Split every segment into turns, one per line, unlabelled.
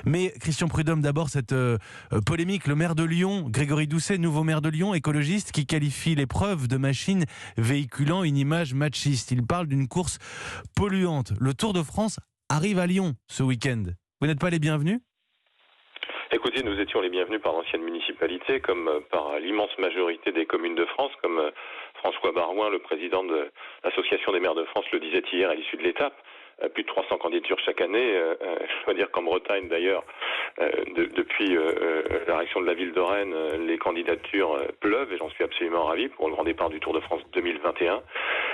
Mais Christian Prudhomme, d'abord cette polémique, le maire de Lyon, Grégory Doucet, nouveau maire de Lyon, écologiste, qui qualifie l'épreuve de machine véhiculant une image machiste. Il parle d'une course polluante. Le Tour de France arrive à Lyon ce week-end. Vous n'êtes pas les bienvenus ?
Écoutez, nous étions les bienvenus par l'ancienne municipalité, comme par l'immense majorité des communes de France, comme François Barouin, le président de l'Association des maires de France, le disait hier à l'issue de l'étape. Plus de 300 candidatures chaque année. Je dois dire qu'en Bretagne, d'ailleurs, depuis la réaction de la ville de Rennes, les candidatures pleuvent et j'en suis absolument ravi pour le grand départ du Tour de France 2021.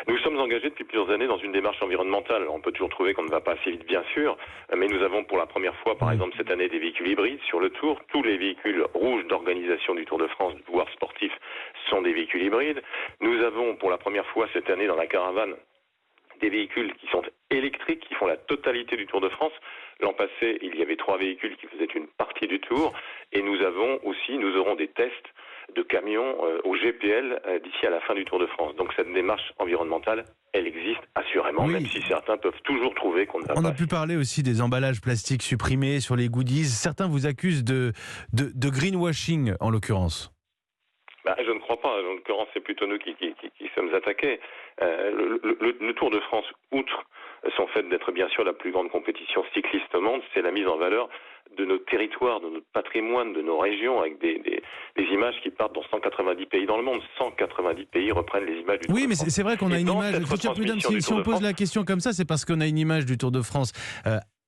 Nous sommes engagés depuis plusieurs années dans une démarche environnementale. On peut toujours trouver qu'on ne va pas assez vite, bien sûr, mais nous avons pour la première fois, par exemple, cette année, des véhicules hybrides sur le Tour. Tous les véhicules rouges d'organisation du Tour de France, du pouvoir sportif, sont des véhicules hybrides. Nous avons pour la première fois cette année dans la caravane des véhicules qui sont électriques, qui font la totalité du Tour de France. L'an passé, il y avait 3 véhicules qui faisaient une partie du Tour. Et nous aurons des tests de camions au GPL d'ici à la fin du Tour de France. Donc cette démarche environnementale, elle existe assurément,
oui.
Même si certains peuvent toujours trouver qu'on ne va pas.
On a pu parler aussi des emballages plastiques supprimés sur les goodies. Certains vous accusent de greenwashing, en l'occurrence.
Je ne crois pas. En l'occurrence, c'est plutôt nous qui sommes attaqués. Le Tour de France, outre son fait d'être bien sûr la plus grande compétition cycliste au monde, c'est la mise en valeur de nos territoires, de notre patrimoine, de nos régions, avec des images qui partent dans 190 pays dans le monde. 190 pays reprennent les images du Tour de France.
Oui, mais c'est vrai qu'on a une image. Christian Prudhomme, si on pose la question comme ça, c'est parce qu'on a une image du Tour de France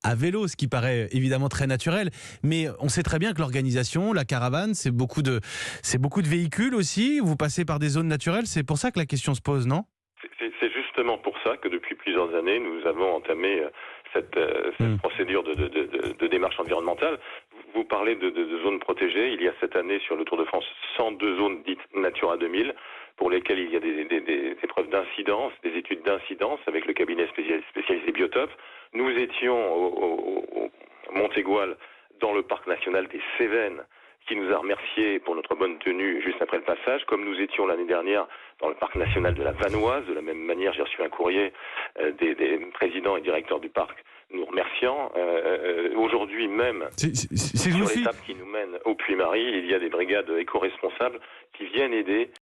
à vélo, ce qui paraît évidemment très naturel. Mais on sait très bien que l'organisation, la caravane, c'est beaucoup de véhicules aussi. Vous passez par des zones naturelles. C'est pour ça que la question se pose, non ?
C'est justement pour ça que depuis plusieurs années, nous avons entamé cette procédure de démarche environnementale. Vous parlez de zones protégées. Il y a cette année sur le Tour de France 102 zones dites Natura 2000 pour lesquelles il y a des épreuves d'incidence, des études d'incidence avec le cabinet spécialisé Biotope. Nous étions au Montégoal dans le parc national des Cévennes, qui nous a remerciés pour notre bonne tenue juste après le passage, comme nous étions l'année dernière dans le parc national de la Vanoise. De la même manière, j'ai reçu un courrier des présidents et directeurs du parc nous remerciant. Aujourd'hui même, sur l'étape qui nous mène au Puy-Marie, il y a des brigades éco-responsables qui viennent aider